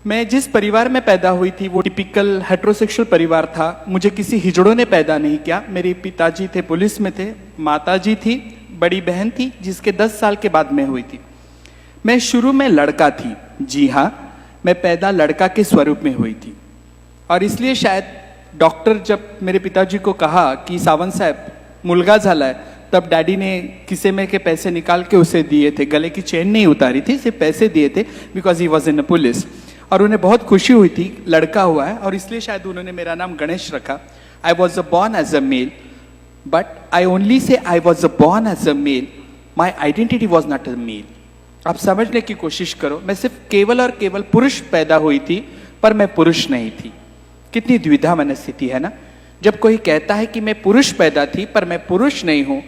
मैं जिस परिवार में पैदा हुई थी वो टिपिकल हेट्रोसेक्सुअल परिवार था। मुझे किसी हिजड़ों ने पैदा नहीं किया। मेरे पिताजी थे पुलिस में थे, माताजी थी, बड़ी बहन थी जिसके 10 साल के बाद मैं हुई थी। मैं शुरू में लड़का थी, जी हाँ, मैं पैदा लड़का के स्वरूप में हुई थी। और इसलिए शायद डॉक्टर जब मेरे पिताजी को कहा कि सावंत साहब मुलगा झाला है, तब डैडी ने किसे में के पैसे निकाल के उसे दिए थे। गले की चेन नहीं उतारी थी, सिर्फ पैसे दिए थे, because he was in police. और उन्हें बहुत खुशी हुई थी लड़का हुआ है, और इसलिए शायद उन्होंने मेरा नाम गणेश रखा। I was born as a male, but I only say I was born as a male, my identity was not a male. आप समझने की कोशिश करो, मैं सिर्फ केवल और केवल पुरुष पैदा हुई थी, पर मैं पुरुष नहीं थी। कितनी द्विधा मनस्थिति है ना, जब कोई कहता है कि मैं पुरुष पैदा थी पर मैं पुरुष नहीं हूं।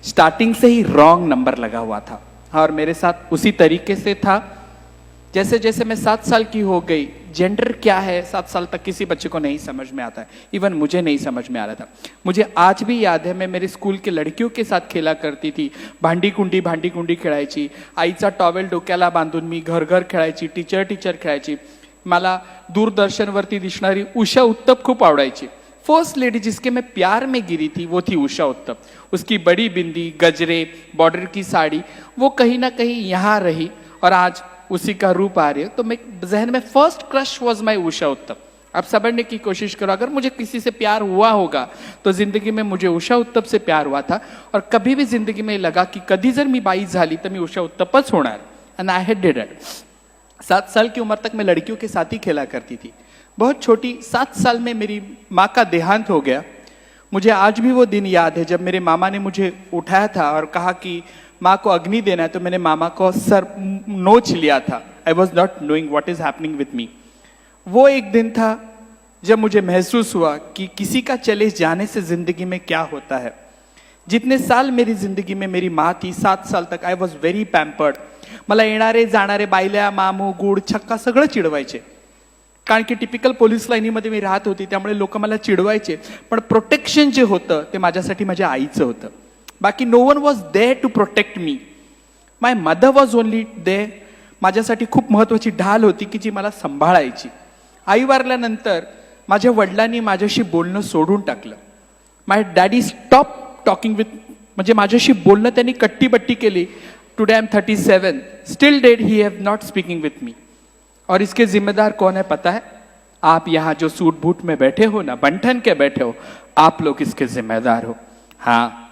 स्टार्टिंग से ही रॉन्ग नंबर लगा हुआ था, और मेरे साथ उसी तरीके से था। जैसे जैसे मैं 7 साल की हो गई, जेंडर क्या है 7 साल तक किसी बच्चे को नहीं समझ में आता है, इवन मुझे नहीं समझ में आ रहा था। मुझे आज भी याद है, मैं मेरे स्कूल के लड़कियों के साथ खेला करती थी, भांडी कुंडी खेळायची, आईचा टॉवेल डोक्याला बांधून मी घर घर खेळायची, टीचर खेळायची। मला दूरदर्शनवरती दिसणारी उषा उत्तप खूप आवडायची। फर्स्ट लेडी जिसके मैं प्यार में गिरी थी वो थी उषा उत्तप। उसकी बड़ी बिंदी, गजरे, बॉर्डर की साड़ी, वो कहीं ना कहीं यहाँ रही और आज उसी का रूप आ रही है। तो मैं जहन में first crush was my Usha उत्तप। आप समझने की कोशिश करो, अगर मुझे किसी से प्यार हुआ होगा तो जिंदगी में मुझे उषा उत्तप से प्यार हुआ था। और कभी भी जिंदगी में लगा कि कधी जर मी बाई झाली तर मी उषा उत्तपच होणार, and I had did it. 7 साल की उम्र तक मैं लड़कियों के साथ ही खेला करती थी। बहुत छोटी 7 साल में मेरी माँ का देहांत हो गया। मुझे आज भी वो दिन याद है जब मेरे मामा ने मुझे उठाया था और कहा कि माँ को अग्नि देना है, तो मैंने मामा को सर नोच लिया था। I was not knowing what is happening with me. वो एक दिन था जब मुझे महसूस हुआ कि किसी का चले जाने से जिंदगी में क्या होता है। जितने साल मेरी जिंदगी में मेरी माँ थी, 7 साल तक आई वॉज व्हेरी पैम्पर्ड। मला येणारे जाणारे बायल्या, मामू, गुड, छक्का सगळं चिडवायचे, कारण की टिपिकल पोलीस लाईनीमध्ये मी राहत होती, त्यामुळे लोक मला चिडवायचे। पण प्रोटेक्शन जे होतं ते माझ्यासाठी माझ्या आईचं होतं। बाकी no one was there to protect me, my mother was only there. माझ्यासाठी खूप महत्वाची ढाल होती की जी मला सांभाळायची। आई वारल्यानंतर माझ्या वडिलांनी माझ्याशी बोलणं सोडून टाकलं। My daddy stop talking with, म्हणजे माझ्याशी बोलणं त्यांनी कट्टीबट्टी केली। Today I am 37, still dead he have not speaking with me. और इसके जिम्मेदार कौन है पता है? आप यहाँ जो सूट बूट में बैठे हो ना, बंठन के बैठे हो, आप लोग इसके जिम्मेदार हो। हाँ,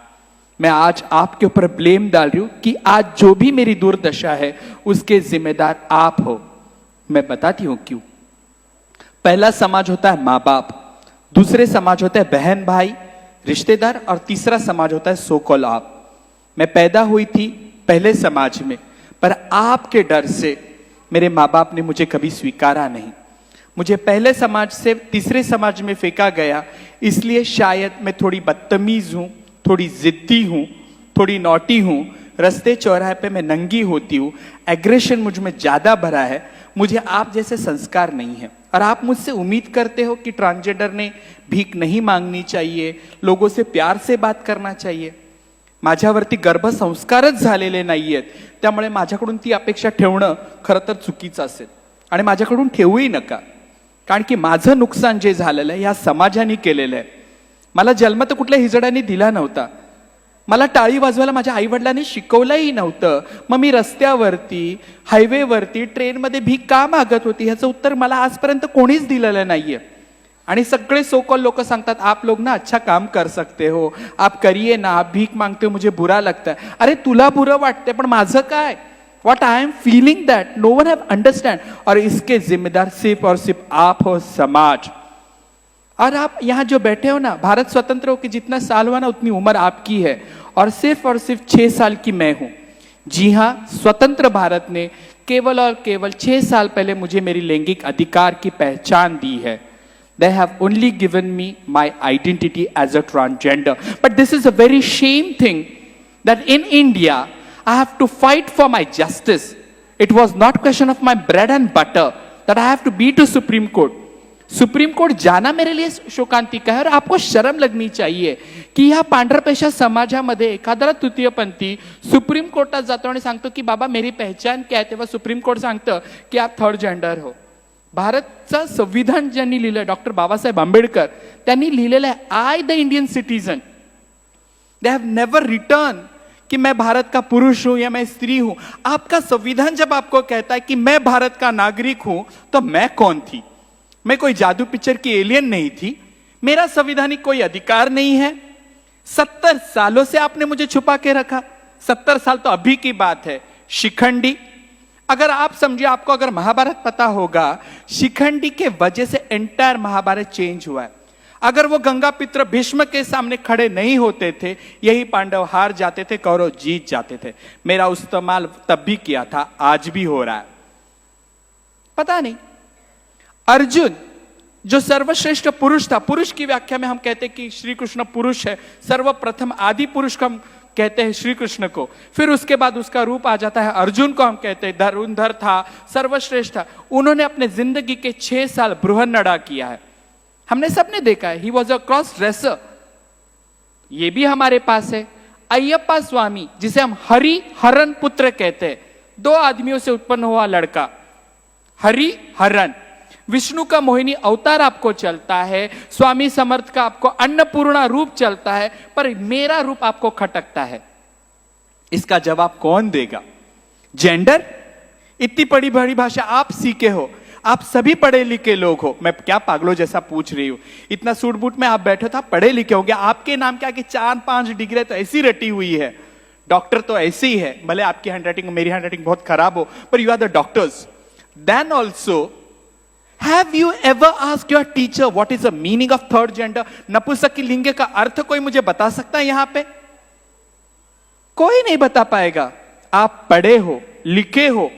मैं आज आपके ऊपर ब्लेम डाल रही हूं कि आज जो भी मेरी दुर्दशा है उसके जिम्मेदार आप हो। मैं बताती हूं क्यों। पहला समाज होता है माँ बाप, दूसरे समाज होता है बहन भाई, रिश्तेदार, और तीसरा समाज होता है सो कॉल्ड आप। मैं पैदा हुई थी पहले समाज में, पर आपके डर से मेरे माँ बाप ने मुझे कभी स्वीकारा नहीं। मुझे पहले समाज से तीसरे समाज में फेंका गया, इसलिए शायद मैं थोड़ी बदतमीज हूं, थोड़ी जिद्दी हूं, थोड़ी नॉटी हूं। रास्ते चौराहे पे मैं नंगी होती हूं, एग्रेशन मुझ में ज्यादा भरा है। मुझे आप जैसे संस्कार नहीं है, और आप मुझसे उम्मीद करते हो कि ट्रांसजेंडर ने भीख नहीं मांगनी चाहिए, लोगों से प्यार से बात करना चाहिए। माझ्यावरती गर्भसंस्कारच झालेले नाहीयेत, त्यामुळे माझ्याकडून ती अपेक्षा ठेवणं खरं तर चुकीचं असेल, आणि माझ्याकडून ठेवूही नका, कारण की माझं नुकसान जे झालेलं आहे या समाजाने केलेलं आहे। मला जन्म तर कुठल्या हिजड्याने दिला नव्हता, मला टाळी वाजवायला माझ्या आईवडिलांनी शिकवलंही नव्हतं। मग मी रस्त्यावरती, हायवेवरती, ट्रेनमध्ये भीक का मागत होती ह्याचं उत्तर मला आजपर्यंत कोणीच दिलेलं नाहीये। आणि सगळे सोकॉल लोक सांगतात आप लोग ना अच्छा काम कर सकते हो, आप करिए ना, आप भीक मांगते हो, मुझे बुरा लगता है। अरे तुला बुरं वाटते, पण माझं काय? What I am feeling that no one have understand, और इसके जिम्मेदार सिर्फ और सिर्फ आप हो, समाज। और आप यहाँ जो बैठे हो ना, भारत स्वतंत्र हो के जितना साल हुआ ना उतनी उम्र आपकी है, और सिर्फ 6 साल की मैं हूं। जी हाँ, स्वतंत्र भारत ने केवल और केवल 6 साल पहले मुझे मेरी लैंगिक अधिकार की पहचान दी है। They have only given me my identity as a transgender. But this is a very shame thing that in India I have to fight for my justice. It was not question of my bread and butter that I have to be to Supreme Court. Supreme court जाना मेरे लिए शोकांतिका है। और आपको शर्म लगनी चाहिए की ह्या पांढरपेशा समाजामध्ये एखादा तृतीयपंथी सुप्रीम कोर्टात जातो आणि सांगतो की बाबा मेरी पहचान क्या है, तेव्हा सुप्रीम कोर्ट सांगतं की आप थर्ड जेंडर हो। भारतचं संविधान ज्यांनी लिहिलंय डॉक्टर बाबासाहेब आंबेडकर त्यांनी लिहिलेलं आहे I the Indian citizen. They have never return कि मैं भारत का पुरुष हूं या मैं स्त्री हूं. आपका संविधान जब आपको कहता है कि मैं भारत का नागरिक हूं तो मैं कौन थी? मैं कोई जादू पिक्चर की एलियन नहीं थी. मेरा संविधानिक कोई अधिकार नहीं है. 70 सालों से आपने मुझे छुपा के रखा. 70 साल तो अभी की बात है. शिखंडी, अगर आप समझिए, आपको अगर महाभारत पता होगा, शिखंडी के वजह से एंटायर महाभारत चेंज हुआ है. अगर वो गंगा पित्र भीष्म के सामने खड़े नहीं होते थे, यही पांडव हार जाते थे, कौरव जीत जाते थे. मेरा इस्तेमाल तब भी किया था, आज भी हो रहा है. पता नहीं. अर्जुन जो सर्वश्रेष्ठ पुरुष था, पुरुष की व्याख्या में हम कहते हैं कि श्री कृष्ण पुरुष है. सर्वप्रथम आदि पुरुष को हम कहते हैं श्री कृष्ण को. फिर उसके बाद उसका रूप आ जाता है अर्जुन को हम कहते हैं. धनुर्धर था, सर्वश्रेष्ठ था. उन्होंने अपने जिंदगी के 6 साल बृहन्नड़ा किया है. हमने सबने देखा है. He was a cross dresser. ये भी हमारे पास है. अय्यप्पा स्वामी, जिसे हम हरि हरन पुत्र कहते हैं, 2 आदमियों से उत्पन्न हुआ लड़का. हरि हरन. विष्णु का मोहिनी अवतार आपको चलता है, स्वामी समर्थ का आपको अन्नपूर्णा रूप चलता है, पर मेरा रूप आपको खटकता है. इसका जवाब कौन देगा? जेंडर? इतनी बड़ी बड़ी भाषा आप सीखे हो, आप सभी पढ़े लिखे लोग हो. मैं क्या पागलों जैसा पूछ रही हूं? इतना सूट बूट में आप बैठे हो, आप पढ़े लिखे होंगे. आपके नाम क्या कि 4-5 डिग्री तो ऐसी रटी हुई है. डॉक्टर तो ऐसे ही है. भले आपकी हैंडराइटिंग मेरी हैंडराइटिंग बहुत खराब हो, पर you are the doctors. Then also, Have you ever asked your teacher what is the meaning of third gender? नपुंसक लिंग का अर्थ कोई मुझे बता सकता है यहां पे? कोई नहीं बता पाएगा. आप पढ़े हो, लिखे हो,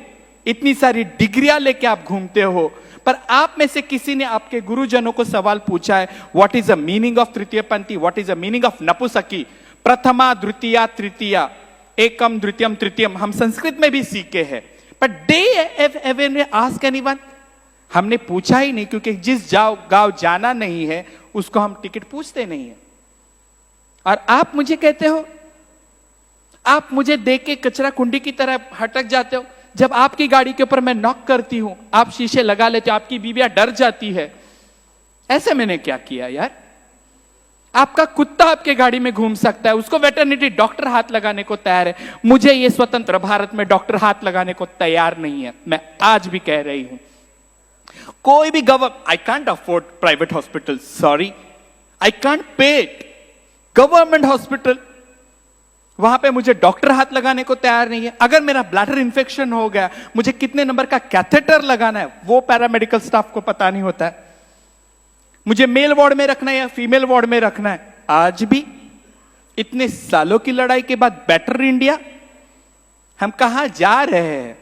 इतनी सारी डिग्रियां लेके आप घूमते हो, पर आप में से किसी ने आपके गुरुजनों को सवाल पूछा है what is the meaning of तृतीय पंथी, what is the meaning of नपुंसकी? प्रथमा, द्वितीया, तृतीया, एकम, द्वितीयम, तृतीयम हम संस्कृत में भी सीखे हैं, but they ever ask anyone? हमने पूछा ही नहीं, क्योंकि जिस गांव जाना नहीं है उसको हम टिकट पूछते नहीं है. और आप मुझे कहते हो, आप मुझे देख के कचरा कुंडी की तरह हटक जाते हो. जब आपकी गाड़ी के ऊपर मैं नॉक करती हूं, आप शीशे लगा लेते हो, आपकी बीवियां डर जाती है. ऐसे मैंने क्या किया यार? आपका कुत्ता आपके गाड़ी में घूम सकता है, उसको वेटरनिटी डॉक्टर हाथ लगाने को तैयार है. मुझे ये स्वतंत्र भारत में डॉक्टर हाथ लगाने को तैयार नहीं है. मैं आज भी कह रही हूं, कोई भी I can't afford private hospital, sorry, I can't pay it. Government hospital, वहां पे मुझे डॉक्टर हाथ लगाने को तैयार नहीं है. अगर मेरा ब्लैडर इंफेक्शन हो गया, मुझे कितने नंबर का कैथेटर लगाना है वो पैरामेडिकल स्टाफ को पता नहीं होता है. मुझे मेल वार्ड में रखना है या फीमेल वार्ड में रखना है. आज भी इतने सालों की लड़ाई के बाद बेटर इंडिया, हम कहां जा रहे हैं?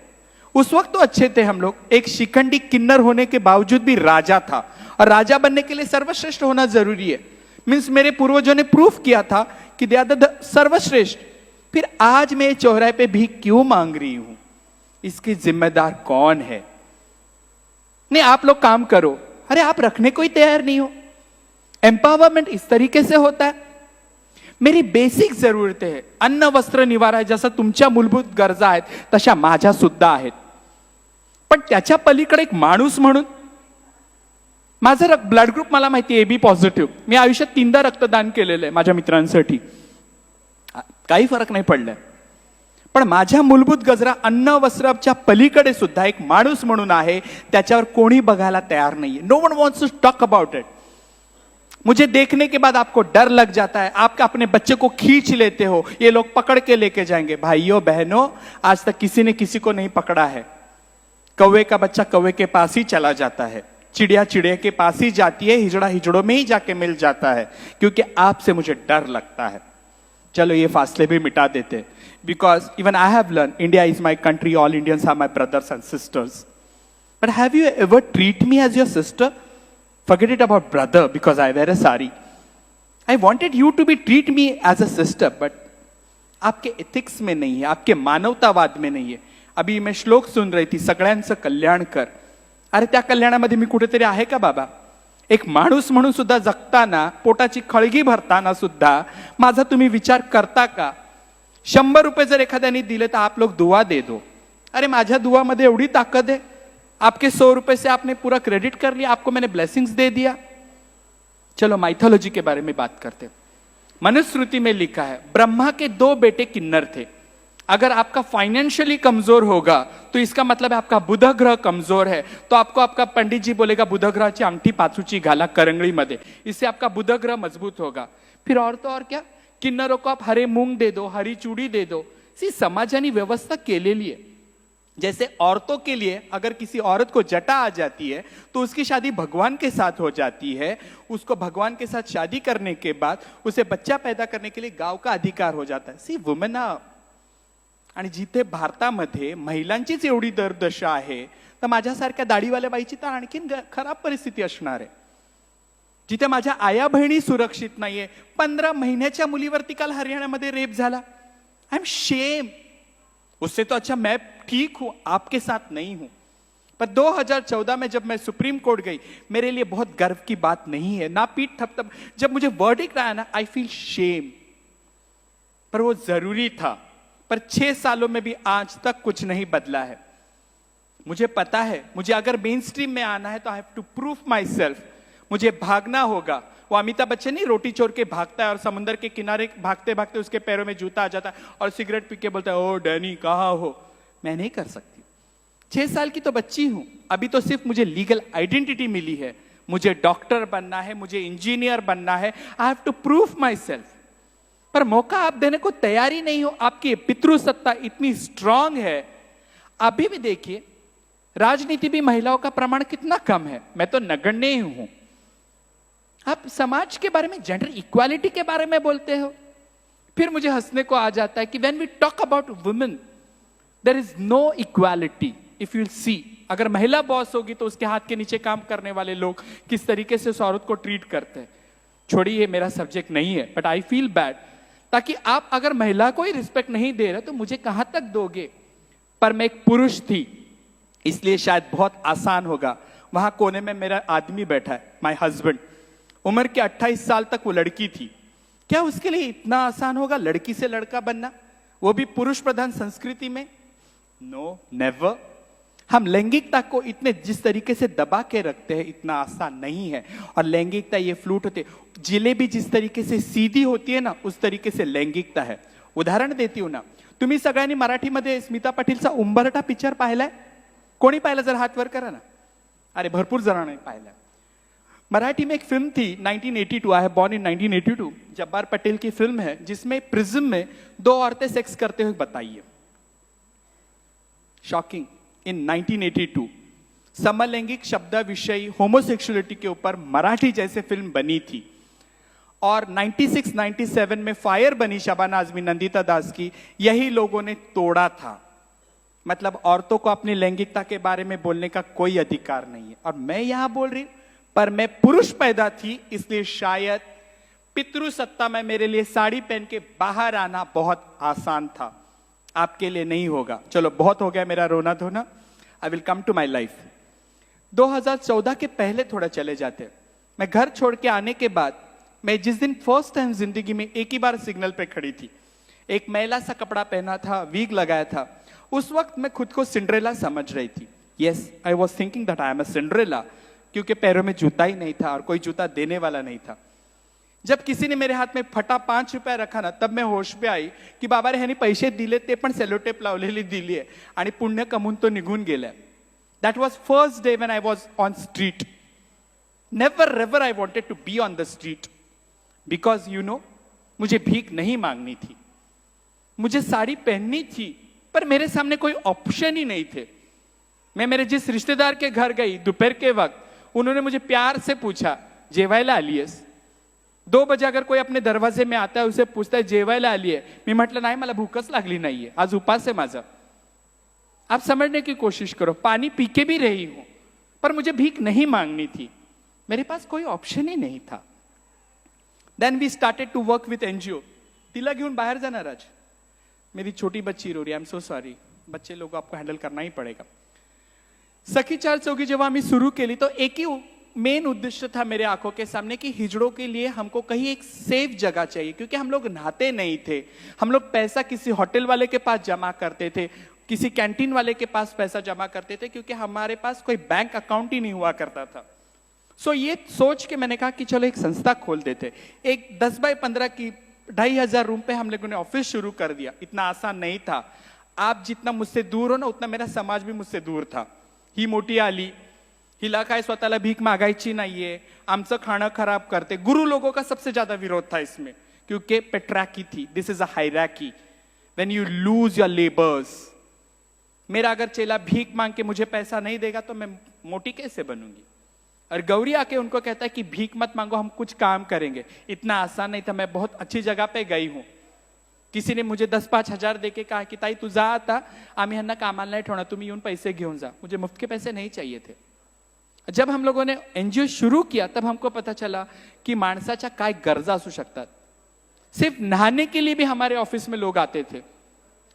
उस वक्त तो अच्छे थे हम लोग. एक शिखंडी किन्नर होने के बावजूद भी राजा था, और राजा बनने के लिए सर्वश्रेष्ठ होना जरूरी है. मींस मेरे पूर्वजों ने प्रूफ किया था कि दे आर द सर्वश्रेष्ठ. फिर आज मैं चौराहे पे भी क्यों मांग रही हूं? इसकी जिम्मेदार कौन है? नहीं, आप लोग काम करो. अरे आप रखने को ही तैयार नहीं हो. एम्पावरमेंट इस तरीके से होता है. मेरी बेसिक जरूरतें है, अन्न वस्त्र निवारा आहे, जसं तुमच्या मूलभूत गरजा आहेत तशा माझ्या सुद्धा आहेत. पण त्याच्या पलीकडे एक माणूस म्हणून, माझं ब्लड ग्रुप मला माहिती आहे एबी पॉझिटिव्ह. मी आयुष्यात 3दा रक्तदान केलेलं आहे माझ्या मित्रांसाठी. काही फरक नाही पडलाय. पण माझ्या मूलभूत गरजा अन्न वस्त्राच्या पलीकडे सुद्धा एक माणूस म्हणून आहे, त्याच्यावर कोणी बघायला तयार नाहीये. No one wants to talk about it. मुझे देखने के बाद आपको डर लग जाता है, आप अपने बच्चे को खींच लेते हो, ये लोग पकड़ के लेके जाएंगे. भाइयों बहनों, आज तक किसी ने किसी को नहीं पकड़ा है. कौवे का बच्चा कौवे के पास ही चला जाता है, चिड़िया चिड़िया के पास ही जाती है, हिजड़ा हिजड़ों में ही जाके मिल जाता है, क्योंकि आपसे मुझे डर लगता है. चलो ये फासले भी मिटा देते, because even I have learn India is my country, all Indians are my brothers and sisters. But have you ever treat me as your sister? Forget it about brother because I wear a sari. I wanted you to be treat me as a sister, but आपके ethics में नहीं है, आपके मानवतावाद में नहीं है. अभी मैं श्लोक सुन रही थी, सगळ्यांचं कल्याण कर. अरे त्या कल्याणामध्ये मी कुठेतरी आहे का बाबा? एक माणूस म्हणून सुद्धा जगताना, पोटाची खळगी भरताना सुद्धा माझा तुम्ही विचार करता का? 100 रुपये जर एखाद्याने दिले तर आप लोग दुआ दे दो. अरे माझ्या दुआमध्ये एवढी ताकद आहे, आपके 100 रुपए से आपने पूरा क्रेडिट कर लिया, आपको मैंने ब्लेसिंग्स दे दिया। चलो माइथोलॉजी के बारे में बात करते हैं। मनुस्मृति में लिखा है ब्रह्मा के 2 बेटे किन्नर थे। अगर आपका फाइनेंशियली कमजोर होगा तो इसका मतलब है आपका बुध ग्रह कमजोर है, तो आपको आपका पंडित जी बोलेगा बुध ग्रहाची अंगठी पाचूची घाला करंगळी मध्ये, इससे आपका बुध ग्रह मजबूत होगा। फिर और तो और क्या, किन्नरों को आप हरे मूंग दे दो, हरी चूड़ी दे दो। सी समाजानी व्यवस्था केलेली है। जैसे औरतों के लिए अगर किसी औरत को जटा आ जाती है तो उसकी शादी भगवान के साथ हो जाती है, उसको भगवान के साथ शादी करने के बाद उसे बच्चा पैदा करने के लिए गाव का अधिकार हो जाता है। सी वुमेन। आणि जिथे भारतामध्ये महिलांचीच एवढी दरदशा आहे तर माझ्यासारख्या दाढीवाल्या बाईची तर आणखीन खराब परिस्थिती असणार आहे। जिथे माझ्या आया बहिणी सुरक्षित नाहीये, 15 महिन्याच्या मुलीवरती काल हरियाणामध्ये रेप झाला। I am shame. उससे तो अच्छा मैं ठीक हूं, आपके साथ नहीं हूं। पर 2014 में जब मैं सुप्रीम कोर्ट गई, मेरे लिए बहुत गर्व की बात नहीं है, ना पीठ थपथप। जब मुझे वर्डिक्ट आया ना, आई फील शेम। पर वो जरूरी था। पर 6 सालों में भी आज तक कुछ नहीं बदला है। मुझे पता है मुझे अगर मेन स्ट्रीम में आना है तो I have to prove myself. मुझे भागना होगा। वो अमिताभ बच्चन नहीं रोटी चोर के भागता है और समुद्र के किनारे भागते भागते उसके पैरों में जूता आ जाता है और सिगरेट पी के बोलता है ओ डैनी कहाँ हो। मैं नहीं कर सकती। 6 साल की तो बच्ची हूं, अभी तो सिर्फ मुझे लीगल आइडेंटिटी मिली है। मुझे डॉक्टर बनना है, मुझे इंजीनियर बनना है। I have to prove myself. पर मौका आप देने को तैयारी नहीं हो। आपकी पितृसत्ता इतनी स्ट्रांग है। अभी भी देखिए राजनीति भी महिलाओं का प्रमाण कितना कम है। मैं तो नगण्य ही हूं। आप समाज के बारे में, जेंडर इक्वालिटी के बारे में बोलते हो। फिर मुझे हंसने को आ जाता है कि when we talk about women there is no equality. If you see, अगर महिला बॉस होगी तो उसके हाथ के नीचे काम करने वाले लोग किस तरीके से उस औरत को ट्रीट करते हैं। छोड़िए, मेरा सब्जेक्ट नहीं है, बट आई फील बैड। ताकि आप अगर महिला को ही रिस्पेक्ट नहीं दे रहे तो मुझे कहां तक दोगे। पर मैं एक पुरुष थी, इसलिए शायद बहुत आसान होगा। वहां कोने में मेरा आदमी बैठा है, माय हस्बैंड। उम्र के 28 साल तक वो लड़की थी। क्या उसके लिए इतना आसान होगा लड़की से लड़का बनना, वो भी पुरुष प्रधान संस्कृति में? No, never. हम लैंगिकता को इतने जिस तरीके से दबा के रखते हैं इतना आसान नहीं है। और लैंगिकता ये फ्लूट होते, जिलेबी जिस तरीके से सीधी होती है ना, उस तरीके से लैंगिकता है। उदाहरण देती हूं ना, तुम्ही सगळ्यांनी मराठीमध्ये स्मिता पाटीलचा उंबरठा पिक्चर पाहिलाय? कोणी पाहिला जर हात वर करा ना। अरे भरपूर जणांनी पाहिलाय। मराठी में एक फिल्म थी 1982, I have born in 1982। Jabbar Patel की फिल्म है जिसमें प्रिज्म में 2 औरतें सेक्स करते हुए बताइए। शॉकिंग। इन 1982 समलैंगिक शब्द विषयी होमोसेक्सुअलिटी के ऊपर मराठी जैसे फिल्म बनी थी। और 96-97 में फायर बनी शबाना आजमी, नंदिता दास की, यही लोगों ने तोड़ा था। मतलब औरतों को अपनी लैंगिकता के बारे में बोलने का कोई अधिकार नहीं है। और मैं यहां बोल रही हूं, पर मैं पुरुष पैदा थी, इसलिए शायद पितृसत्ता में मेरे लिए साड़ी पहन के बाहर आना बहुत आसान था। आपके लिए नहीं होगा। चलो बहुत हो गया मेरा रोना धोना। I will come to my life. 2014 के पहले थोड़ा चले जाते। मैं घर छोड़ के आने के बाद मैं जिस दिन फर्स्ट टाइम जिंदगी में एक ही बार सिग्नल पे खड़ी थी, एक मैला सा कपड़ा पहना था, वीग लगाया था, उस वक्त मैं खुद को सिंड्रेला समझ रही थी। Yes, I was thinking that I am a Cinderella, क्योंकि पैरों में जूता ही नहीं था और कोई जूता देने वाला नहीं था। जब किसी ने मेरे हाथ में फटा 5 रुपया रखा ना, तब मैं होश पे आई की बाबा रे ह्यानी पैसे दिले, ते पण सेलोटेप लावलेली दिली आहे आणि पुण्य कमवून तो निघून गेलाय। That was first day when I was on street. Never ever I wanted to be on the street, because you know, मुझे भीख नहीं मांगनी थी, मुझे साड़ी पहननी थी, पर मेरे सामने कोई ऑप्शन ही नहीं थे। मैं मेरे जिस रिश्तेदार के घर गई दोपहर के वक्त, उन्होंने मुझे प्यार से पूछा जेवायला आलीयस? 2 बजे अगर कोई अपने दरवाजे में आता है, उसे पूछता है जेवायला आली है, मी म्हटलं नाही, मला भूकच लागली नाहीये, आज उपास है माझा। आप समझने की कोशिश करो, पानी पी के भी रही हूं, पर मुझे भीख नहीं मांगनी थी, मेरे पास कोई ऑप्शन ही नहीं था। Then we started to work with NGO. तिला घेऊन बाहर जाणार आज, मेरी छोटी बच्ची रो रही है, आई एम सो सॉरी, बच्चे लोगों आपको हैंडल करना ही पड़ेगा। सखी 4 चौकी जेव्हा आम्ही सुरू केली तो एक ही मेन उद्देश्य था मेरे आंखों के सामने कि हिजड़ों के लिए हमको कहीं एक सेफ जगह चाहिए, क्योंकि हम लोग नहाते नहीं थे। हम लोग पैसा किसी होटल वाले के पास जमा करते थे, किसी कैंटीन वाले के पास पैसा जमा करते थे, क्योंकि हमारे पास कोई बैंक अकाउंट ही नहीं हुआ करता था। सो ये सोच के मैंने कहा कि चलो एक संस्था खोल देते। एक 10 बाय 15 की 2,500 रूम पे हम लोगों ने ऑफिस शुरू कर दिया। इतना आसान नहीं था। आप जितना मुझसे दूर हो ना, उतना मेरा समाज भी मुझसे दूर था। ही मोठी आली, हिला काय स्वतःला भीक मागायची नाहीये, आमचं खाणं खराब करते, गुरु लोगों का सबसे ज्यादा विरोध था इसमें, क्योंकि पेट्राकी थी। This is a hierarchy, when you lose your labours. मेरा अगर चेला भीख मांग के मुझे पैसा नहीं देगा तो मैं मोटी कैसे बनूंगी? और गौरी आके उनको कहता है कि भीख मत मांगो, हम कुछ काम करेंगे। इतना आसान नहीं था। मैं बहुत अच्छी जगह पे गई हूं। किसी ने मुझे 10-5 हजार देके कहा कि ताई तू जा आता, आम्ही ह्यांना कामाला नाही ठेवणार, तुम्ही येऊन पैसे घेऊन जा। मुझे मुफ्त के पैसे नहीं चाहिए थे। जब हम लोगों ने एनजीओ शुरू किया तब हमको पता चला कि माणसाच्या काय गरजा असू शकतात। सिर्फ नहाने के लिए भी हमारे ऑफिस में लोग आते थे,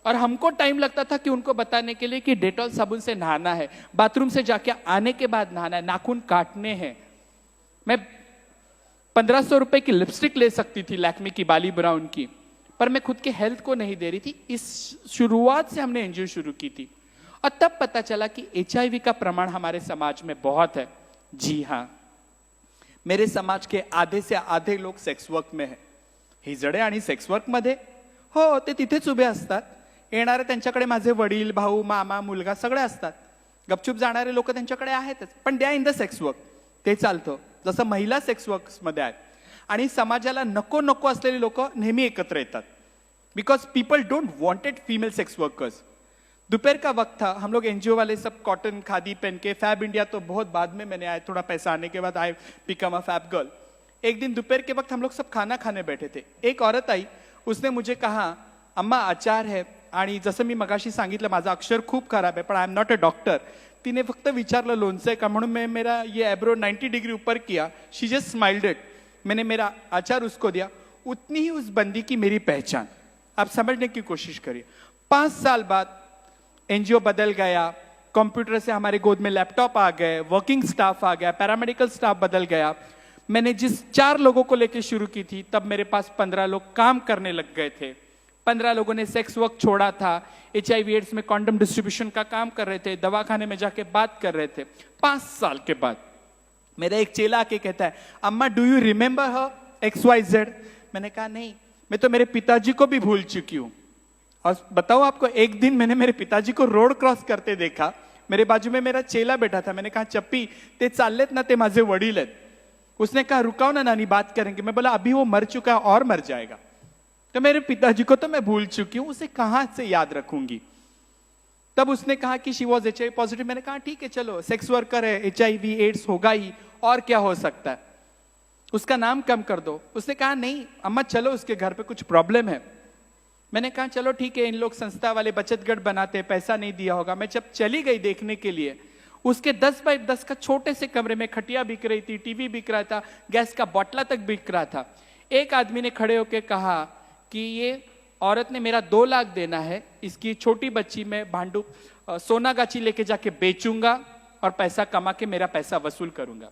और हमको टाइम लगता था कि उनको बताने के लिए कि डेटॉल साबुन से नहाना है, बाथरूम से जाके आने के बाद नहाना है, नाखून काटने हैं। मैं 1500 रुपए की लिपस्टिक ले सकती थी लैक्मे की बाली ब्राउन की, पर मैं खुद के हेल्थ को नहीं दे रही थी। इस शुरुआत से हमने एनजीओ शुरू की थी, और तब पता चला कि HIV का प्रमाण हमारे समाज में बहुत है। जी हाँ, मेरे समाज के आधे से आधे लोग सेक्स वर्क में है। हिजडे आणि सेक्स वर्क मध्ये हो, ते तिथेच उभे असतात। येणारे त्यांच्याकडे माझे वडील, भाऊ, मामा, मुलगा सगळे असतात। गपचूप जाणारे लोक त्यांच्याकडे आहेतच, पण they are in the sex work, ते चालतं। जसं महिला सेक्स वर्क्स मध्ये आहेत, आणि समाजाला नको नको असलेली लोक नेहमी एकत्र येतात, because people don't wanted female sex workers. दोपहर का वक्त था, हम लोग एनजीओ वाले सब कॉटन खादी पहन के, फैब इंडिया तो बहुत बाद में मैंने आया, थोड़ा पैसा आने के बाद I become a fab girl. एक दिन दोपहर के वक्त हम लोग सब खाना खाने बैठे थे। एक औरत आई, उसने मुझे कहा अम्मा आचार है, आणि जसं मी मगाशी सांगितलं माझं अक्षर खूप खराब आहे, पण I am not a doctor. तिने फक्त विचारलं लोणचं आहे का, म्हणून मैं मेरा ये एब्रो 90 डिग्री ऊपर किया। She just smiled it. मैंने मेरा आचार उसको दिया। उतनी ही उस बंदी की मेरी पहचान। आप समझने की कोशिश करिए। 5 साल बाद एनजीओ बदल गया, कंप्यूटर से हमारे गोद में लैपटॉप आ गए, वर्किंग स्टाफ आ गया, पैरामेडिकल स्टाफ बदल गया। मैंने जिस 4 लोगों को लेकर शुरू की थी, तब मेरे पास 15 लोग काम करने लग गए थे। 15 लोगों ने सेक्स वर्क छोड़ा था, HIV एड्स में कॉन्डम डिस्ट्रीब्यूशन का काम कर रहे थे, दवाखाने में जाके बात कर रहे थे। 5 साल के बाद मेरा एक चेला आके कहता है, अम्मा do you remember her XYZ? मैंने कहा नहीं, मैं तो मेरे पिताजी को भी भूल चुकी हूं। और बताओ आपको, एक दिन मैंने मेरे पिताजी को रोड क्रॉस करते देखा। मेरे बाजू में मेरा चेला बैठा था। मैंने कहा चप्पी ते चाललेत ना, ते माझे वडील आहेत। उसने कहा रुकाओ ना नानी, बात करेंगे। मैं बोला अभी वो मर चुका है और मर जाएगा। तो मेरे पिताजी को तो मैं भूल चुकी हूं, उसे कहां से याद रखूंगी। तब उसने कहा कि शी वॉज HIV पॉजिटिव। मैंने कहा ठीक है चलो, सेक्स वर्कर है, HIV एड्स होगा ही, और क्या हो सकता है, उसका नाम कम कर दो। उसने कहा नहीं अम्मा चलो, उसके घर पे कुछ प्रॉब्लम है। मैंने कहा चलो ठीक है, इन लोग संस्था वाले बचत गढ़ बनाते, पैसा नहीं दिया होगा। मैं जब चली गई देखने के लिए, उसके 10 बाय 10 का छोटे से कमरे में खटिया बिक रही थी, टीवी बिक रहा था, गैस का बॉटला तक बिक रहा था। एक आदमी ने खड़े होकर कहा कि ये औरत ने मेरा 2 लाख देना है, इसकी छोटी बच्ची में भांडू सोना गाची लेके जाके बेचूंगा और पैसा कमा के मेरा पैसा वसूल करूंगा।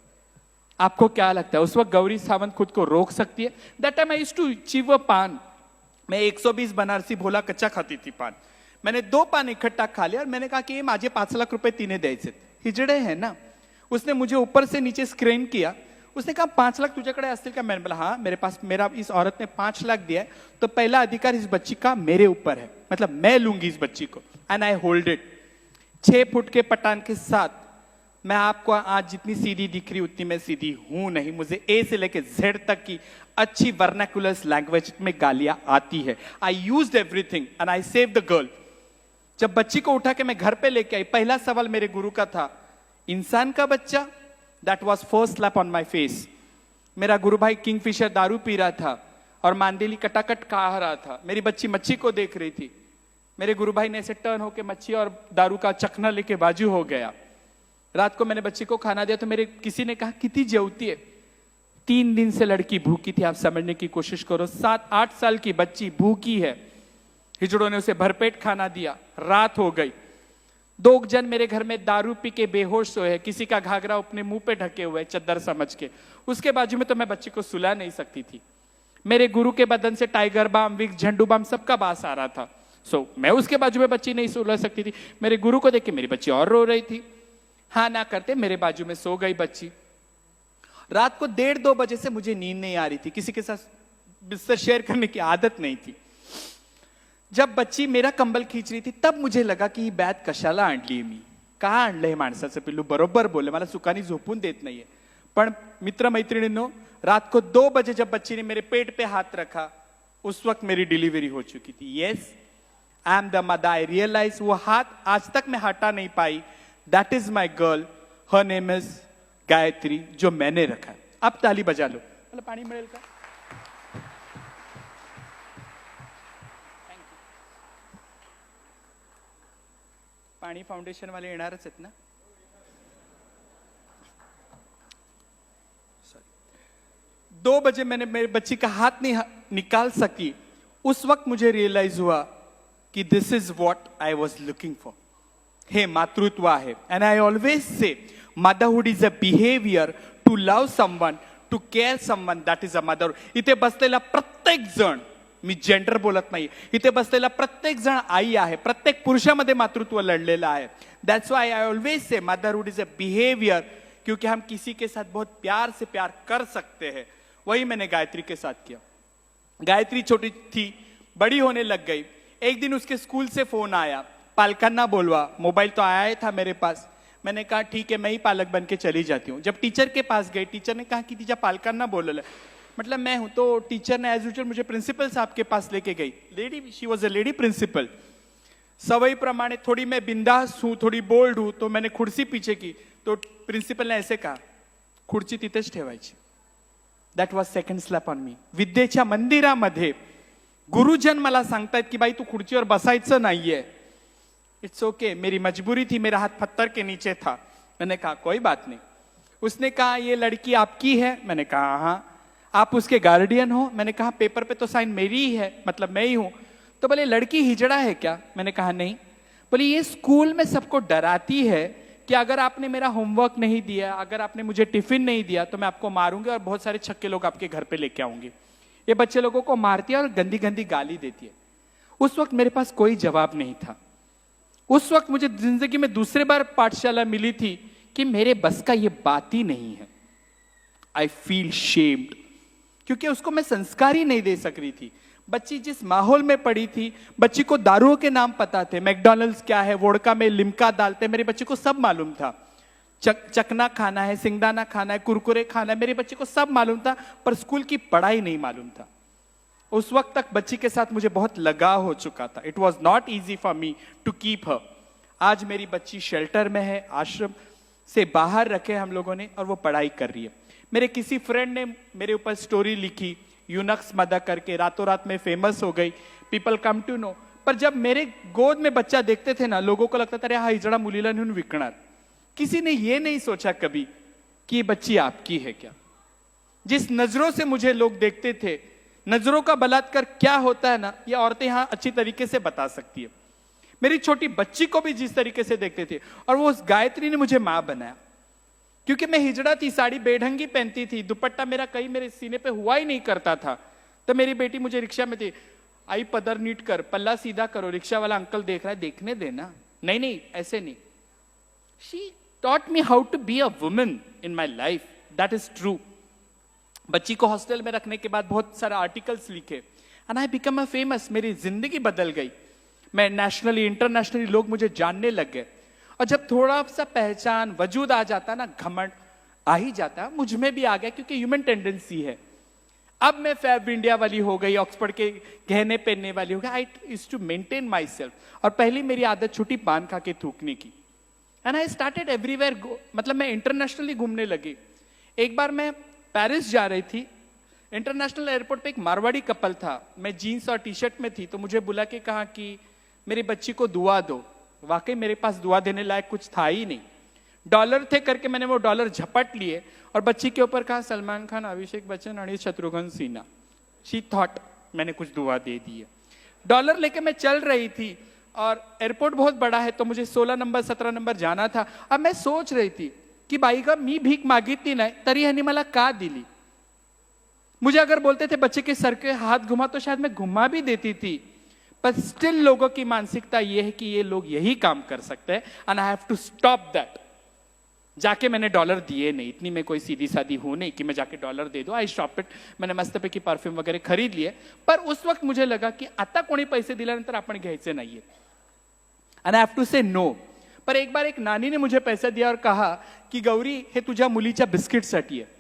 आपको क्या लगता है उस वक्त गौरी सावंत खुद को रोक सकती है? That time I used to chew a paan. मैं 120 बनारसी भोला कच्चा खाती थी पान। मैंने 2 पान इकट्ठा खा लिया और मैंने कहा कि ये माझे 5 लाख रुपए तिने द्यायचे। हिजड़े है ना। उसने मुझे ऊपर से नीचे स्क्रीन किया। उसने कहा 5 लाख तुझ्याकडे असतील का? मैंने बोला हाँ मेरे पास, मेरा इस औरत ने 5 लाख दिया है, तो पहला अधिकार इस बच्ची का मेरे ऊपर है, मतलब मैं लूंगी इस बच्ची को, and I hold it. 6 foot के पठान के साथ मैं आपको आज जितनी सीधी दिख रही उतनी मैं सीधी हूं नहीं। मुझे A से लेके Z तक की अच्छी वर्नाकुलर लैंग्वेज में गालियां आती है। I used everything and I save the girl. जब बच्ची को उठा के मैं घर पे लेके आई, पहला सवाल मेरे गुरु का था, इंसान का बच्चा? That was first slap on my face. मेरा गुरु भाई किंगफिशर दारू पी रहा था और मांदेली कटाकट खा रहा था। मेरी बच्ची मच्छी को देख रही थी। मेरे गुरु भाई ने ऐसे टर्न होके मच्छी और दारू का चखना लेके बाजू हो गया। रात को मैंने बच्ची को खाना दिया तो मेरे किसी ने कहा कितनी जेवती है। 3 दिन से लड़की भूखी थी। आप समझने की कोशिश करो, 7-8 साल की बच्ची भूखी है। हिजड़ों ने उसे भरपेट खाना दिया। रात हो गई। 2 जन मेरे घर में दारू पी के बेहोश सोए हैं। किसी का घाघरा अपने मुंह पे ढके हुए चद्दर समझ के। उसके बाजू में तो मैं बच्ची को सुला नहीं सकती थी। मेरे गुरु के बदन से टाइगर बाम, विक्स, झंडू बाम सबका बास आ रहा था। मैं उसके बाजू में बच्ची नहीं सुलझ सकती थी। मेरे गुरु को देख के मेरी बच्ची और रो रही थी। हाँ ना करते मेरे बाजू में सो गई बच्ची। रात को 1:30-2 बजे से मुझे नींद नहीं आ रही थी, किसी के साथ बिस्तर शेयर करने की आदत नहीं थी। जब बच्ची मेरा कंबल खींच रही थी तब मुझे लगा की ही बॅग कशाला आणली मी, का आणलंय माणसाचं पिल्लू, बरोबर बोले, मला सुखानी झोपून देत नाहीये। पण मित्र मैत्रिणींनो, रात को 2 बजे जब बच्ची ने मेरे पेट पे हाथ रखा उस वक्त मेरी डिलीवरी हो चुकी थी। Yes, I am the mother. I realise वो हाथ आज तक मैं हटा नहीं पाई। That is my girl, her name is Gayatri, जो मैंने रखा। अब ताली बजा लो। मला पाणी मिळेल का? पाणी फाउंडेशन वाले येणारच आहेत ना? 2 बजे मैंने मेरी बच्ची का हाथ नहीं निकाल सकी। उस वक्त मुझे रियलाइज हुआ कि this is what I was looking for. हे मातृत्व आहे। And I always say motherhood is a behaviour to love someone, to care someone, that is a mother. इथे बसलेला प्रत्येक जण, मी जेंडर बोलत नाही, इथे बसलेला प्रत्येक जण आई आहे। प्रत्येक पुरुषामध्ये मातृत्व लढलेलं आहे। That's why I always say motherhood is a behaviour, क्योंकि हम किसी के साथ बहुत प्यार से प्यार कर सकते हैं। वही मैंने गायत्री के साथ किया। गायत्री छोटी थी, बड़ी होने लग गई। एक दिन उसके स्कूल से फोन आया, पालकांना बोलवा। मोबाइल तो आया ही था मेरे पास। मैंने कहा ठीक है, मैं ही पालक बन के चली जाती हूँ। जब टीचर के पास गई, टीचर ने कहा कि तिच्या पालकांना बोलवलं। मतलब मैं हूं, तो टीचर ने एज यूजुअल मुझे प्रिंसिपल साहब के पास लेके गई। Lady, she was a lady principal. सवई प्रमाणे थोड़ी मैं बिंदास हूं, थोड़ी बोल्ड हूं, तो मैंने खुर्ची पीछे की, तो प्रिंसिपल ने ऐसे कहा, खुर्ची तिथेच ठेवायची। That was second slap on me. विद्येच्या मंदिरामध्ये गुरुजन मला सांगतायत की बाई तू खुर्चीवर बसायचं नाहीये। इट्स ओके, मेरी मजबूरी थी, मेरा हाथ पत्थर के नीचे था। मैंने कहा कोई बात नहीं। उसने कहा ये लड़की आपकी है? मैंने कहा हाँ। आप उसके गार्डियन हो? मैंने कहा पेपर पे तो साइन मेरी ही है, मतलब मैं ही हूं। तो बोले लड़की हिजड़ा है क्या? मैंने कहा नहीं। बोले ये स्कूल में सबको डराती है कि अगर आपने मेरा होमवर्क नहीं दिया, अगर आपने मुझे टिफिन नहीं दिया तो मैं आपको मारूंगी और बहुत सारे छक्के लोग आपके घर पे लेके आऊंगी। ये बच्चे लोगों को मारती है और गंदी गंदी गाली देती है। उस वक्त मेरे पास कोई जवाब नहीं था। उस वक्त मुझे जिंदगी में दूसरे बार पाठशाला मिली थी कि मेरे बस का ये बात ही नहीं है। आई फील शेम्ड, क्योंकि उसको मैं संस्कार ही नहीं दे सक रही थी। बच्ची जिस माहौल में पड़ी थी, बच्ची को दारुओं के नाम पता थे, मैकडॉनल्ड्स क्या है, वोडका में लिम्का डालते हैं, मेरे बच्चे को सब मालूम था। चकना खाना है, सिंगदाना खाना है, कुरकुरे खाना है, मेरे बच्चे को सब मालूम था, पर स्कूल की पढ़ाई नहीं मालूम था। उस वक्त तक बच्ची के साथ मुझे बहुत लगाव हो चुका था। It was not easy for me to keep her. आज मेरी बच्ची शेल्टर में है, आश्रम से बाहर रखे हम लोगों ने, और वो पढ़ाई कर रही है। मेरे किसी फ्रेंड ने मेरे ऊपर स्टोरी लिखी, यूनक्स मदा करके, रातों रात में फेमस हो गई, पीपल कम टू नो। पर जब मेरे गोद में बच्चा देखते थे ना, लोगों को लगता था अरे हा हिजड़ा मुलीला नेऊन विकणार। किसी ने ये नहीं सोचा कभी कि ये बच्ची आपकी है क्या। जिस नजरों से मुझे लोग देखते थे, नजरों का बलात्कार क्या होता है ना, ये औरतें यहां अच्छी तरीके से बता सकती है। मेरी छोटी बच्ची को भी जिस तरीके से देखते थे, और वो उस गायत्री ने मुझे मां बनाया। क्योंकि मैं हिजड़ा थी, साड़ी बेढंगी पहनती थी, दुपट्टा मेरा कहीं मेरे सीने पे हुआ ही नहीं करता था। तो मेरी बेटी मुझे रिक्शा में थी, आई पदर नीट कर, पल्ला सीधा करो, रिक्शा वाला अंकल देख रहा है, देखने देना, नहीं नहीं ऐसे नहीं। She taught me how to be a woman in my life, that is true. बच्ची को हॉस्टल में रखने के बाद बहुत सारे आर्टिकल्स लिखे, and I become a famous. मेरी जिंदगी बदल गई। मैं नेशनली इंटरनेशनली लोग मुझे जानने लग गए। और जब थोड़ा सा पहचान वजूद आ जाता ना, घमंड आ ही जाता, मुझ में भी आ गया, क्योंकि ह्यूमन टेंडेंसी है। अब मैं फैब इंडिया वाली हो गई, ऑक्सफोर्ड के गहने पहनने वाली हो गई। I used to maintain myself. और पहली मेरी आदत छुट्टी पान खा के थूकने की। एंड आई स्टार्टेड एवरीवेयर, मतलब मैं इंटरनेशनली घूमने लगी। एक बार मैं पेरिस जा रही थी, इंटरनेशनल एयरपोर्ट पे एक मारवाड़ी कपल था। मैं जीन्स और टी शर्ट में थी, तो मुझे बुला के कहा कि मेरी बच्ची को दुआ दो। वाकई मेरे पास दुआ देने लायक कुछ था ही नहीं। डॉलर थे करके मैंने वो डॉलर झपट लिए और बच्ची के ऊपर कहा सलमान खान, अभिषेक बच्चन और शत्रुघ्न सिन्हा। शी थॉट मैंने कुछ दुआ दे दी है। डॉलर लेके मैं चल रही थी, और एयरपोर्ट बहुत बड़ा है, तो मुझे 16 नंबर 17 नंबर जाना था। अब मैं सोच रही थी की बाई का मी भीक मागितली नाही तरी ह्यांनी मला का दिली। मुझे अगर बोलते थे बच्चे के सर के हाथ घुमा, तो शायद मैं घुमा भी देती थी, पर स्टिल लोगों की मानसिकता ये है कि ये लोग यही काम कर सकते हैं and I have to stop that. जाके मैंने डॉलर दिए नहीं, इतनी मैं कोई सीधी सादी हूं नहीं कि मैं जाके डॉलर दे दूं। I stop it. मैंने मस्तपैकी परफ्यूम वगैरह खरीद लिए, पर उस वक्त मुझे लगा की आता कोणी पैसे दिल्यानंतर आपण घ्यायचे नाहीये एंड आई हैव टू से नो। पर एक बार एक नानी ने मुझे पैसा दिया और कहा की गौरी हे तुझ्या मुलीच्या बिस्किटसाठी आहे।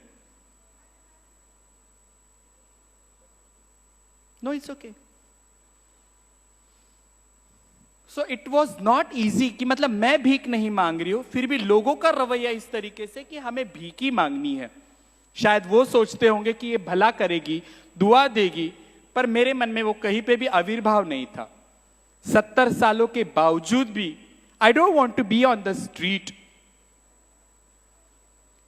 No it's okay. So it was not easy कि मतलब मैं भीख नहीं मांग रही हूं, फिर भी लोगों का रवैया इस तरीके से कि हमें भीख ही मांगनी है। शायद वो सोचते होंगे कि ये भला करेगी, दुआ देगी, पर मेरे मन में वो कहीं पे भी आविर्भाव नहीं था। 70 सालों के बावजूद भी I don't want to be on the street.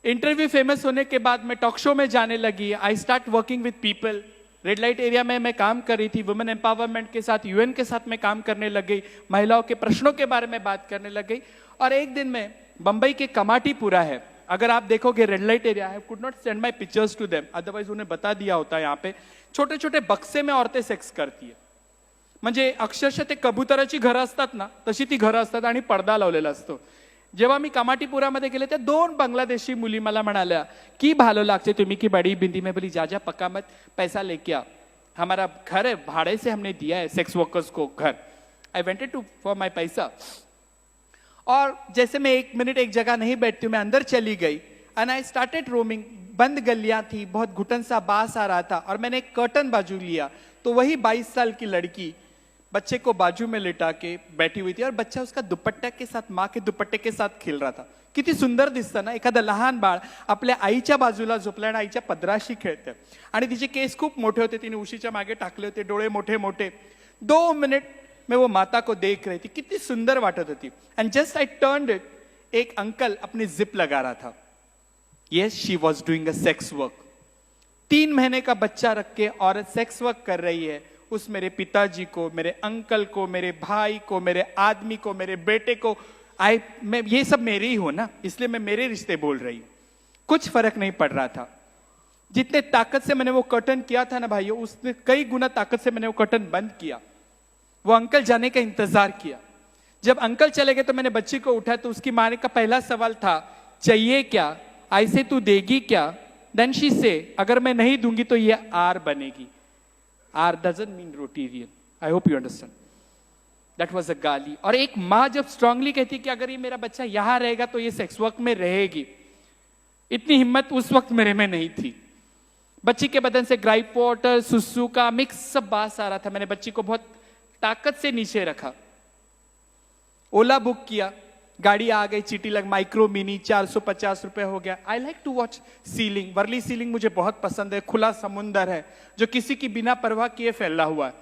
Interview famous होने के बाद मैं टॉक शो में जाने लगी। I start working with people. Red light area में मैं काम कर रही थी, वुमेन एम्पावरमेंट के साथ, यूएन के साथ मैं काम करने लग गई, महिलाओं के प्रश्नों के बारे में बात करने लग गई। और एक दिन में बंबई के कमाटीपुरा है, अगर आप देखोगे red light area, I could not send my pictures to them, otherwise उन्हें बता दिया होता है। यहाँ पे छोटे छोटे बक्से में औरतें सेक्स करती है, म्हणजे अक्षरशः ते कबुतराची घरं असतात ना, तशी ती घरं असतात आणि पडदा लावलेला असतो। जेव्हा मी कमाटीपुरामध्ये गेले त्या 2 बांग्लादेशी मुली मला म्हणाल्या की भालो लागते तुम्ही की बड़ी बिंदी में, बोली जा जा पक्का मत, पैसा लेके आ, हमारा घर है, भाड़े से हमने दिया है सेक्स वर्कर्स को घर। आई वेंटेड टू फॉर माई पैसा। और जैसे मैं 1 मिनट एक जगह नहीं बैठती हूँ, मैं अंदर चली गई एंड आई स्टार्टेड रोमिंग। बंद गलियां थी, बहुत घुटन सा बास आ रहा था, और मैंने एक कर्टन बाजू लिया तो वही 22 साल की लड़की बच्चे को बाजू में लिटा के बैठी हुई थी, और बच्चा उसका दुपट्टा के साथ, माँ के दुपट्टे के साथ खेल रहा था। किती सुंदर दिसतं ना, एखादं लहान बाळ आपल्या आईच्या बाजूला झोपलं आणि आईच्या पदराशी खेळतं, आणि तिचे केस खूप मोठे होते, तिने उशीच्या मागे टाकले होते, डोळे मोठे मोठे। 2 मिनट में वो माता को देख रही थी, कितनी सुंदर वाटत होती। And just I turned it, एक अंकल अपनी जिप लगा रहा था। Yes, she was doing a sex work. 3 महीने का बच्चा रख के औरत सेक्स वर्क कर रही है। उस मेरे पिताजी को, मेरे अंकल को, मेरे भाई को, मेरे आदमी को, मेरे बेटे को, मैं ये सब मेरे ही हो ना, इसलिए मैं मेरे रिश्ते बोल रही हूं। कुछ फर्क नहीं पड़ रहा था। जितने ताकत से मैंने वो कर्टन किया था ना भाइयों, उसने कई गुना ताकत से मैंने वो कर्टन बंद किया। वो अंकल जाने का इंतजार किया। जब अंकल चले गए तो मैंने बच्ची को उठाया, तो उसकी माँ का पहला सवाल था, चाहिए क्या, ऐसे तू देगी क्या? देन शी से, अगर मैं नहीं दूंगी तो ये आर बनेगी। R doesn't mean roti, I hope you understand. That was a gaali. और एक माँ जब स्ट्रांगली कहती कि अगर ये मेरा बच्चा यहां रहेगा तो ये सेक्स वर्क में रहेगी, इतनी हिम्मत उस वक्त मेरे में नहीं थी। बच्ची के बदन से ग्राइप वाटर, सुसु का मिक्स सब बास आ रहा था। मैंने बच्ची को बहुत ताकत से नीचे रखा, ओला बुक किया, गाड़ी आ गई, चीटी लग, माइक्रो मिनी 450 रुपए हो गया। I like to watch ceiling, Worli ceiling मुझे बहुत पसंद है। खुला समुंदर है जो किसी की बिना परवाह किए फैला हुआ है,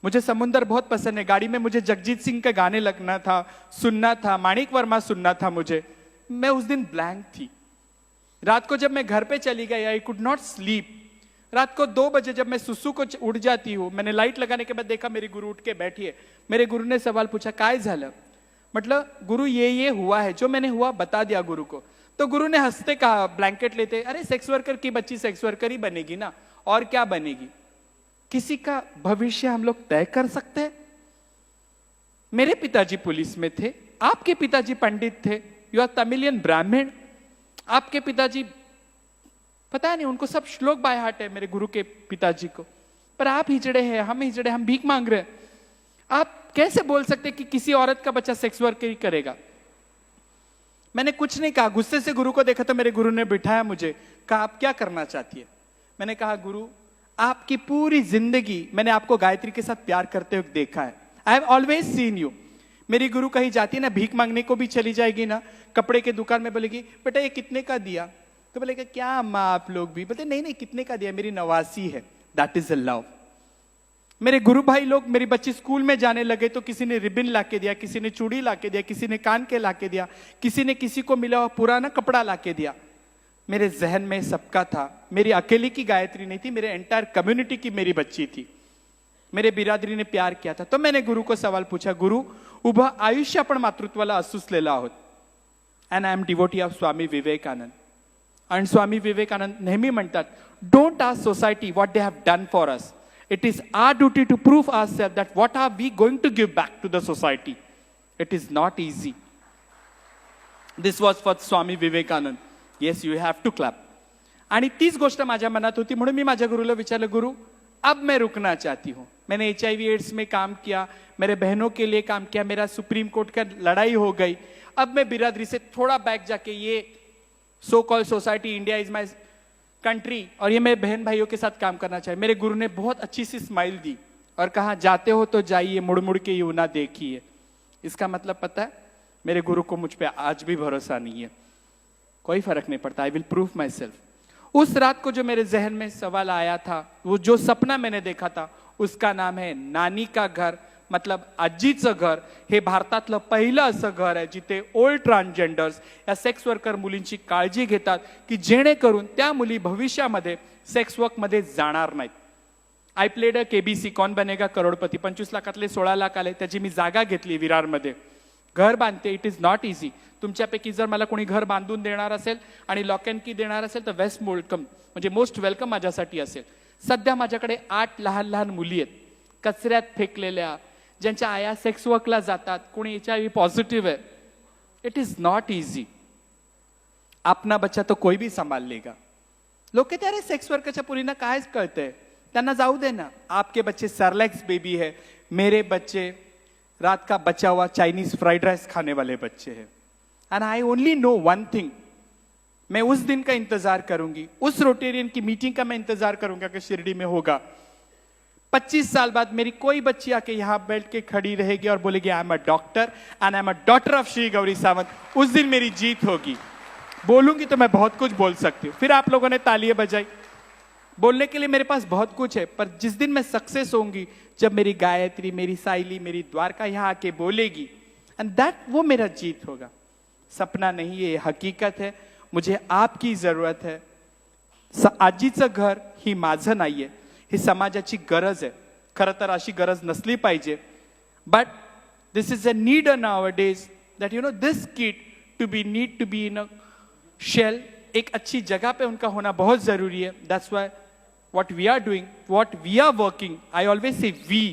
मुझे समुंदर बहुत पसंद है। गाड़ी में मुझे जगजीत सिंह के गाने लगना था, सुनना था, माणिक वर्मा सुनना था मुझे। मैं उस दिन ब्लैंक थी। रात को जब मैं घर पे चली गई, आई कुड नॉट स्लीप। रात को 2 बजे जब मैं सुसु को उठ जाती हूँ, मैंने लाइट लगाने के बाद देखा मेरी गुरु उठ के बैठी है। मेरे गुरु ने सवाल पूछा, काय झालं? मतलब गुरु ये हुआ है, जो मैंने हुआ बता दिया गुरु को। तो गुरु ने हंसते कहा, ब्लैंकेट लेते, अरे सेक्स वर्कर की बच्ची सेक्स वर्कर ही बनेगी ना, और क्या बनेगी? किसी का भविष्य हम लोग तय कर सकते हैं? मेरे पिताजी पुलिस में थे, आपके पिताजी पंडित थे, यू आर तमिलियन ब्राह्मण, आपके पिताजी पता नहीं, उनको सब श्लोक बाय हार्ट है मेरे गुरु के पिताजी को। पर आप हिजड़े हैं, हम हिजड़े, हम भीख मांग रहे हैं। आप कैसे बोल सकते कि किसी औरत का बच्चा सेक्स वर्क ही करेगा? मैंने कुछ नहीं कहा, गुस्से से गुरु को देखा तो मेरे गुरु ने बिठाया मुझे, कहा आप क्या करना चाहती है? मैंने कहा गुरु, आपकी पूरी जिंदगी मैंने आपको गायत्री के साथ प्यार करते हुए देखा है। I have always seen you. मेरी गुरु कहीं जाती है ना, भीख मांगने को भी चली जाएगी ना, कपड़े के दुकान में बोलेगी, बेटा ये कितने का दिया? तो बोलेगा क्या अम्मा आप लोग भी? बोलते नहीं नहीं, कितने का दिया? मेरी नवासी है। That is a love. मेरे गुरु भाई लोग, मेरी बच्ची स्कूल में जाने लगे तो किसी ने रिबन लाके दिया, किसी ने चूड़ी लाके दिया, किसी ने कान के लाके दिया, किसी ने किसी को मिला हुआ पुराना कपड़ा लाके दिया। मेरे जहन में सबका था, मेरी अकेली की गायत्री नहीं थी, मेरे एंटायर कम्युनिटी की मेरी बच्ची थी। मेरे बिरादरी ने प्यार किया था। तो मैंने गुरु को सवाल पूछा, गुरु उभं आयुष्य आपण मातृत्वाला असूसलेलं आहोत, and I am devotee of Swami Vivekananda. आणि स्वामी विवेकानंद नेहमी म्हणतात, don't ask society what they have done for us, It is our duty to prove ourselves that what are we going to give back to the society. It is not easy. This was for Swami Vivekanand. Yes, you have to clap. आणि तीच गोष्ट माझ्या मनात होती म्हणून मी माझ्या गुरुला विचारलं, गुरु अब मैं रुकना चाहती हूँ. मैंने HIV एड्स में काम किया, मेरे बहनों के लिए काम किया, मेरा सुप्रीम कोर्ट का लड़ाई हो गई. अब मैं बिरादरी से थोड़ा बैक जाके ये so called society India is my country और ये मेरे बहन भाइयों के साथ काम करना चाहिए. मेरे गुरु ने बहुत अच्छी सी स्माइल दी और कहा, जाते हो तो जाइए, मुड़ मुड़ के यूं ना देखिए. इसका मतलब पता है, मेरे गुरु को मुझ पे आज भी भरोसा नहीं है. कोई फर्क नहीं पड़ता, I will prove my self. उस रात को जो मेरे जहन में सवाल आया था, वो जो सपना मैंने देखा था, उसका नाम है नानी का घर, मतलब आजीचं घर. हे भारतातलं पहिलं असं घर आहे जिथे ओल्ड ट्रान्सजेंडर्स या सेक्स वर्कर मुलींची काळजी घेतात की जेणेकरून त्या मुली भविष्यामध्ये सेक्स वर्क मध्ये जाणार नाहीत. आय प्लेड अ KBC, कौन बनेगा करोडपती. 25 लाखातले 16 लाख आले, त्याची मी जागा घेतली विरारमध्ये. घर बांधते. It is not easy. तुमच्यापैकी जर मला कोणी घर बांधून देणार असेल आणि लॉक अँड की देणार असेल तर वेस्ट वेलकम, म्हणजे मोस्ट वेलकम माझ्यासाठी असेल. सध्या माझ्याकडे 8 लहान लहान मुली आहेत, कचऱ्यात फेकलेल्या, ज्यांच्या आया सेक्स वर्कला जातात, कोणी HIV पॉझिटिव्ह आहे. It is not easy. अपना बच्चा तो कोई भी संभाल लेगा. लोक कहते अरे सेक्स वर्करच्या पुरींना कायच कळतंय, त्यांना जाऊ दे ना. आपके बच्चे सरलैक्स बेबी है, मेरे बच्चे रात का बचा हुआ चाइनीज फ्राइड राइस खाने वाले बच्चे हैं. And I only know one thing, मैं उस दिन का इंतजार करूंगी, उस रोटेरियन की मीटिंग का मैं इंतजार करूंगा कि शिरडी में होगा. 25 साल बाद मेरी कोई बच्ची आके यहां बैठ के खड़ी रहेगी और बोलेगी I am a doctor and I am a daughter of Shri Gauri Sawant. उस दिन मेरी जीत होगी. बोलूंगी तो मैं बहुत कुछ बोल सकती हूँ. फिर आप लोगों ने तालियां बजाई. बोलने के लिए मेरे पास बहुत कुछ है, पर जिस दिन मैं सक्सेस होंगी, जब मेरी गायत्री, मेरी साइली, मेरी द्वारका यहां आके बोलेगी, एंड दैट वो मेरा जीत होगा. सपना नहीं, ये हकीकत है. मुझे आपकी जरूरत है. आजीचं घर ही माझं नाहीये, ही समाजाची गरज आहे. खरं तर अशी गरज नसली पाहिजे, but this is a need nowadays that you know this kid to be need to be in a shell. एक अच्छी जगह पे उनका होना बहुत जरूरी है. That's why what we are doing, what we are working, I always say we,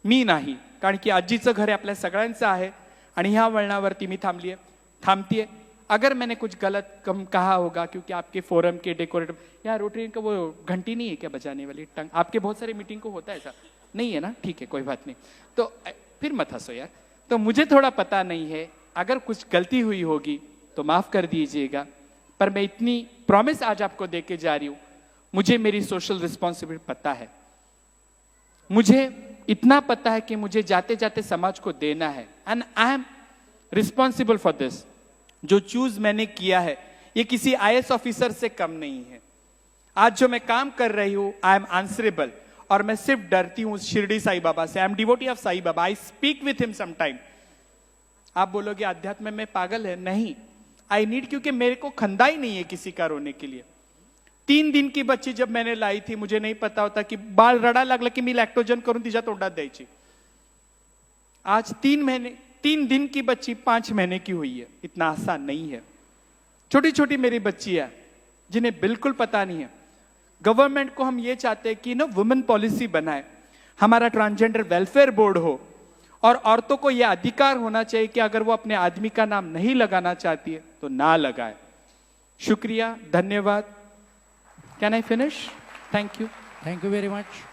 मी नाही, कारण की आजीचं घर हे आपल्या सगळ्यांचं आहे. आणि ह्या वळणावरती मी थांबतीये. अगर मैंने कुछ गलत कम कहा होगा, क्योंकि आपके फोरम के डेकोरेटर, यहाँ रोटरी का वो घंटी नहीं है क्या बजाने वाली टंग? आपके बहुत सारे मीटिंग को होता है ऐसा? नहीं है ना, ठीक है, कोई बात नहीं. तो फिर मत हंसो यार. तो मुझे थोड़ा पता नहीं है, अगर कुछ गलती हुई होगी तो माफ कर दीजिएगा. पर मैं इतनी प्रॉमिस आज आपको देके जा रही हूं, मुझे मेरी सोशल रिस्पॉन्सिबिलिटी पता है. मुझे इतना पता है कि मुझे जाते जाते समाज को देना है, and I am responsible for this. जो चूज मैंने किया है ये किसी IAS ऑफिसर से कम नहीं है. आज जो मैं काम कर रही हूं, आई एम आंसरेबल. और मैं सिर्फ डरती हूं शिरडी साई बाबा से. I am devotee of Sai Baba. I speak with him sometime. आप बोलोगे अध्यात्म में पागल है, नहीं. आई नीड, क्योंकि मेरे को खंदा ही नहीं है किसी का रोने के लिए. 3 दिन की बच्ची जब मैंने लाई थी, मुझे नहीं पता होता की बाळ रडा लागला की मी लॅक्टोजन करून तिच्या तोंडात द्यायची. आज 3 दिन की बच्ची 5 महीने की हुई है. इतना आसान नहीं है. छोटी छोटी मेरी बच्ची है जिन्हें बिल्कुल पता नहीं है. गवर्नमेंट को हम ये चाहते हैं कि ना वुमेन पॉलिसी बनाए, हमारा ट्रांसजेंडर वेलफेयर बोर्ड हो, और औरतों को यह अधिकार होना चाहिए कि अगर वो अपने आदमी का नाम नहीं लगाना चाहती है तो ना लगाए. शुक्रिया, धन्यवाद. Can I finish? Thank you. Thank you very much.